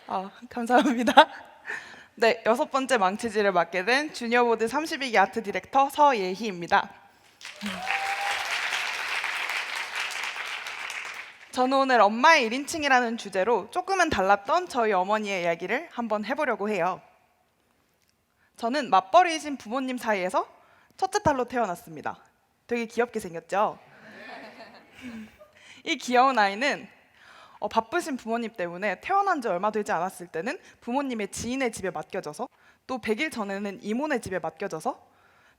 어우, 감사합니다. 네, 6번째 망치질을 맡게 된 주니어보드 32기 아트 디렉터 서예희입니다. 저는 오늘 엄마의 1인칭이라는 주제로 조금은 달랐던 저희 어머니의 이야기를 한번 해보려고 해요. 저는 맞벌이이신 부모님 사이에서 첫째 딸로 태어났습니다. 되게 귀엽게 생겼죠? 이 귀여운 아이는 바쁘신 부모님 때문에 태어난 지 얼마 되지 않았을 때는 부모님의 지인의 집에 맡겨져서, 또 100일 전에는 이모네 집에 맡겨져서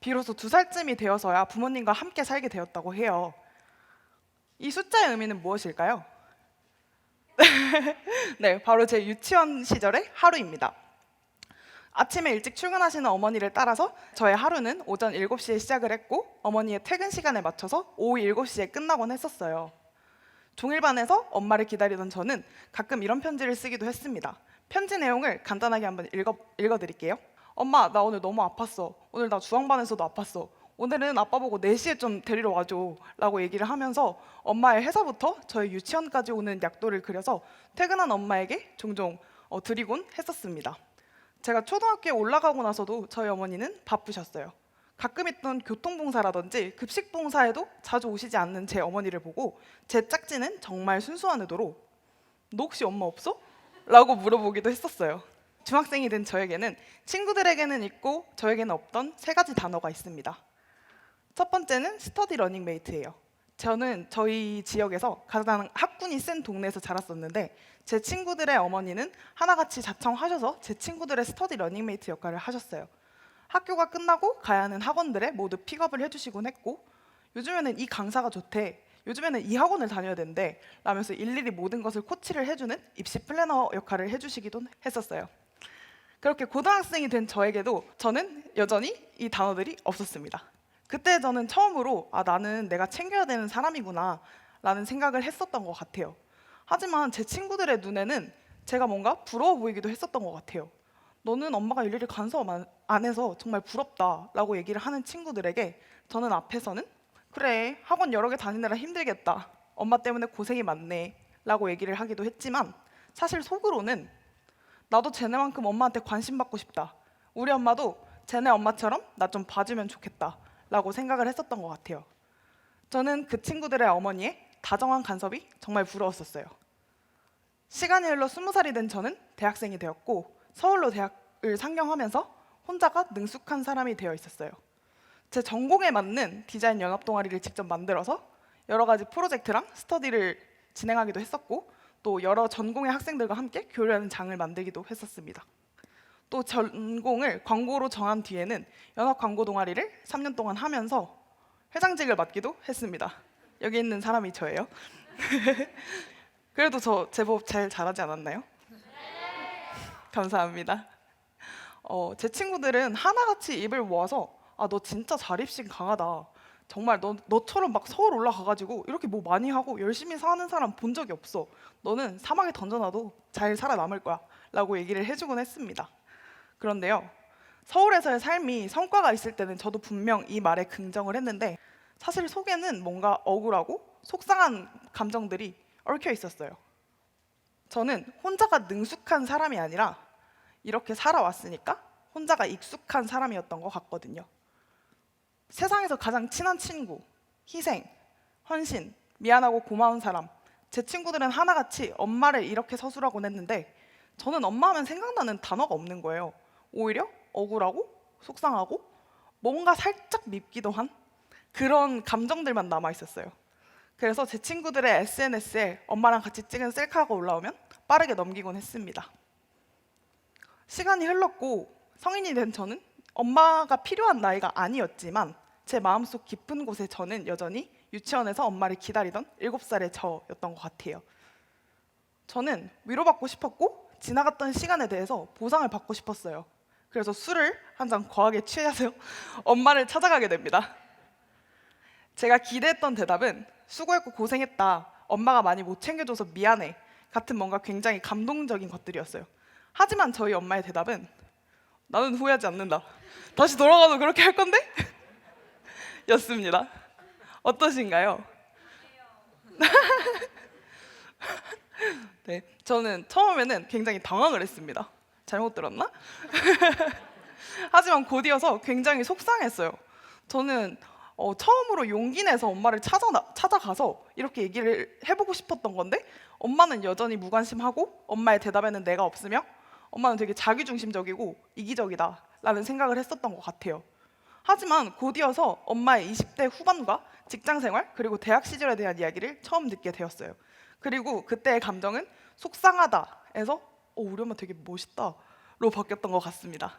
비로소 2살쯤이 되어서야 부모님과 함께 살게 되었다고 해요. 이 숫자의 의미는 무엇일까요? 네, 바로 제 유치원 시절의 하루입니다. 아침에 일찍 출근하시는 어머니를 따라서 저의 하루는 오전 7시에 시작을 했고, 어머니의 퇴근 시간에 맞춰서 오후 7시에 끝나곤 했었어요. 종일반에서 엄마를 기다리던 저는 가끔 이런 편지를 쓰기도 했습니다. 편지 내용을 간단하게 한번 읽어드릴게요. 엄마, 나 오늘 너무 아팠어. 오늘 나 주황반에서도 아팠어. 오늘은 아빠 보고 4시에 좀 데리러 와줘 라고 얘기를 하면서 엄마의 회사부터 저희 유치원까지 오는 약도를 그려서 퇴근한 엄마에게 종종 드리곤 했었습니다. 제가 초등학교에 올라가고 나서도 저희 어머니는 바쁘셨어요. 가끔 있던 교통봉사라든지 급식봉사에도 자주 오시지 않는 제 어머니를 보고 제 짝지는 정말 순수한 의도로 너 혹시 엄마 없어? 라고 물어보기도 했었어요. 중학생이 된 저에게는 친구들에게는 있고 저에게는 없던 3가지 단어가 있습니다. 첫 번째는 스터디 러닝메이트예요. 저는 저희 지역에서 가장 학군이 센 동네에서 자랐었는데 제 친구들의 어머니는 하나같이 자청하셔서 제 친구들의 스터디 러닝메이트 역할을 하셨어요. 학교가 끝나고 가야 하는 학원들에 모두 픽업을 해주시곤 했고, 요즘에는 이 강사가 좋대, 요즘에는 이 학원을 다녀야 된대 라면서 일일이 모든 것을 코치를 해주는 입시 플래너 역할을 해주시기도 했었어요. 그렇게 고등학생이 된 저에게도 저는 여전히 이 단어들이 없었습니다. 그때 저는 처음으로 나는 내가 챙겨야 되는 사람이구나 라는 생각을 했었던 것 같아요. 하지만 제 친구들의 눈에는 제가 뭔가 부러워 보이기도 했었던 것 같아요. 너는 엄마가 일일이 간섭 안 해서 정말 부럽다 라고 얘기를 하는 친구들에게 저는 앞에서는 그래, 학원 여러 개 다니느라 힘들겠다, 엄마 때문에 고생이 많네 라고 얘기를 하기도 했지만, 사실 속으로는 나도 쟤네만큼 엄마한테 관심 받고 싶다, 우리 엄마도 쟤네 엄마처럼 나 좀 봐주면 좋겠다 라고 생각을 했었던 것 같아요. 저는 그 친구들의 어머니의 다정한 간섭이 정말 부러웠었어요. 시간이 흘러 20살이 된 저는 대학생이 되었고, 서울로 대학을 상경하면서 혼자가 능숙한 사람이 되어 있었어요. 제 전공에 맞는 디자인 연합 동아리를 직접 만들어서 여러 가지 프로젝트랑 스터디를 진행하기도 했었고, 또 여러 전공의 학생들과 함께 교류하는 장을 만들기도 했었습니다. 또 전공을 광고로 정한 뒤에는 연합 광고 동아리를 3년 동안 하면서 회장직을 맡기도 했습니다. 여기 있는 사람이 저예요. 그래도 저 제법 잘 잘하지 않았나요? 감사합니다. 제 친구들은 하나같이 입을 모아서 너 진짜 자립심 강하다, 정말 너처럼 막 서울 올라가가지고 이렇게 뭐 많이 하고 열심히 사는 사람 본 적이 없어, 너는 사막에 던져놔도 잘 살아남을 거야 라고 얘기를 해주곤 했습니다. 그런데요, 서울에서의 삶이 성과가 있을 때는 저도 분명 이 말에 긍정을 했는데, 사실 속에는 뭔가 억울하고 속상한 감정들이 얽혀 있었어요. 저는 혼자가 능숙한 사람이 아니라 이렇게 살아왔으니까 혼자가 익숙한 사람이었던 것 같거든요. 세상에서 가장 친한 친구, 희생, 헌신, 미안하고 고마운 사람, 제 친구들은 하나같이 엄마를 이렇게 서술하곤 했는데 저는 엄마 하면 생각나는 단어가 없는 거예요. 오히려 억울하고 속상하고 뭔가 살짝 밉기도 한 그런 감정들만 남아 있었어요. 그래서 제 친구들의 SNS에 엄마랑 같이 찍은 셀카가 올라오면 빠르게 넘기곤 했습니다. 시간이 흘렀고 성인이 된 저는 엄마가 필요한 나이가 아니었지만 제 마음속 깊은 곳에 저는 여전히 유치원에서 엄마를 기다리던 7살의 저였던 것 같아요. 저는 위로받고 싶었고 지나갔던 시간에 대해서 보상을 받고 싶었어요. 그래서 술을 한 잔 거하게 취해서 엄마를 찾아가게 됩니다. 제가 기대했던 대답은 수고했고 고생했다, 엄마가 많이 못 챙겨줘서 미안해 같은 뭔가 굉장히 감동적인 것들이었어요. 하지만 저희 엄마의 대답은 나는 후회하지 않는다, 다시 돌아가도 그렇게 할 건데? 였습니다. 어떠신가요? 네, 저는 처음에는 굉장히 당황을 했습니다. 잘못 들었나? 하지만 곧이어서 굉장히 속상했어요. 저는 처음으로 용기 내서 엄마를 찾아가서 이렇게 얘기를 해보고 싶었던 건데 엄마는 여전히 무관심하고 엄마의 대답에는 내가 없으며 엄마는 되게 자기중심적이고 이기적이다라는 생각을 했었던 것 같아요. 하지만 곧이어서 엄마의 20대 후반과 직장생활 그리고 대학 시절에 대한 이야기를 처음 듣게 되었어요. 그리고 그때의 감정은 속상하다에서 우리 엄마 되게 멋있다로 바뀌었던 것 같습니다.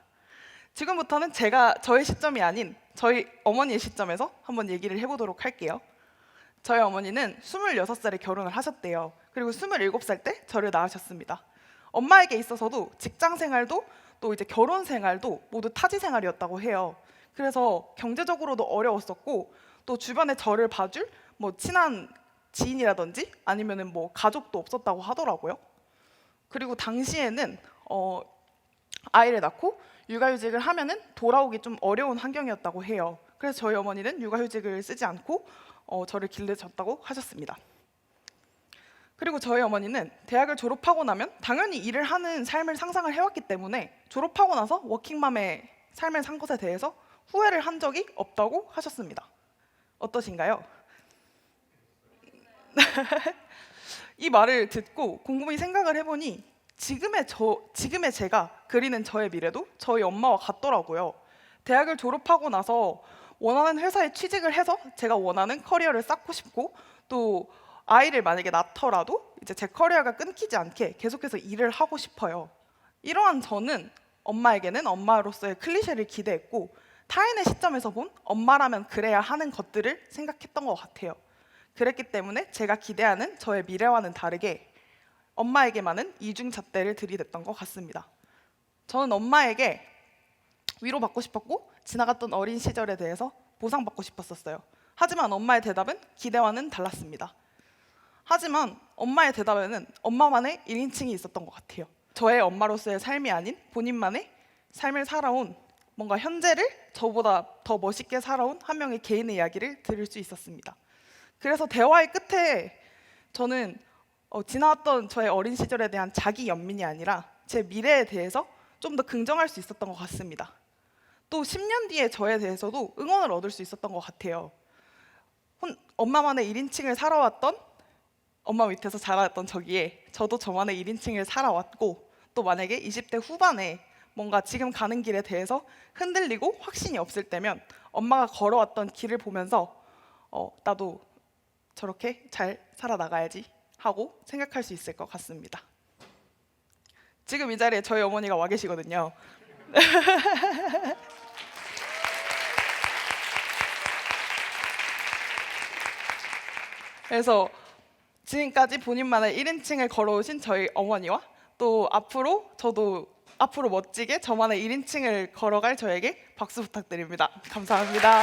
지금부터는 저의 시점이 아닌 저희 어머니의 시점에서 한번 얘기를 해보도록 할게요. 저희 어머니는 26살에 결혼을 하셨대요. 그리고 27살 때 저를 낳으셨습니다. 엄마에게 있어서도 직장 생활도 또 이제 결혼 생활도 모두 타지 생활이었다고 해요. 그래서 경제적으로도 어려웠었고 또 주변에 저를 봐줄 뭐 친한 지인이라든지 아니면은 뭐 가족도 없었다고 하더라고요. 그리고 당시에는 아이를 낳고 육아휴직을 하면은 돌아오기 좀 어려운 환경이었다고 해요. 그래서 저희 어머니는 육아휴직을 쓰지 않고 저를 길러줬다고 하셨습니다. 그리고 저희 어머니는 대학을 졸업하고 나면 당연히 일을 하는 삶을 상상을 해왔기 때문에 졸업하고 나서 워킹맘의 삶을 산 것에 대해서 후회를 한 적이 없다고 하셨습니다. 어떠신가요? 이 말을 듣고 곰곰이 생각을 해보니 지금의 제가 그리는 저의 미래도 저희 엄마와 같더라고요. 대학을 졸업하고 나서 원하는 회사에 취직을 해서 제가 원하는 커리어를 쌓고 싶고 또 아이를 만약에 낳더라도 이제 제 커리어가 끊기지 않게 계속해서 일을 하고 싶어요. 이러한 저는 엄마에게는 엄마로서의 클리셰를 기대했고 타인의 시점에서 본 엄마라면 그래야 하는 것들을 생각했던 것 같아요. 그랬기 때문에 제가 기대하는 저의 미래와는 다르게 엄마에게만은 이중잣대를 들이댔던 것 같습니다. 저는 엄마에게 위로받고 싶었고 지나갔던 어린 시절에 대해서 보상받고 싶었어요. 하지만 엄마의 대답은 기대와는 달랐습니다. 하지만 엄마의 대답에는 엄마만의 1인칭이 있었던 것 같아요. 저의 엄마로서의 삶이 아닌 본인만의 삶을 살아온 뭔가 현재를 저보다 더 멋있게 살아온 한 명의 개인의 이야기를 들을 수 있었습니다. 그래서 대화의 끝에 저는 지나왔던 저의 어린 시절에 대한 자기 연민이 아니라 제 미래에 대해서 좀 더 긍정할 수 있었던 것 같습니다. 또 10년 뒤에 저에 대해서도 응원을 얻을 수 있었던 것 같아요. 엄마만의 1인칭을 살아왔던 엄마 밑에서 자라왔던 저기에 저도 저만의 1인칭을 살아왔고 또 만약에 20대 후반에 뭔가 지금 가는 길에 대해서 흔들리고 확신이 없을 때면 엄마가 걸어왔던 길을 보면서 나도 저렇게 잘 살아나가야지 하고 생각할 수 있을 것 같습니다. 지금 이 자리에 저희 어머니가 와 계시거든요. 그래서 지금까지 본인만의 1인칭을 걸어오신 저희 어머니와 또 저도 앞으로 멋지게 저만의 1인칭을 걸어갈 저에게 박수 부탁드립니다. 감사합니다.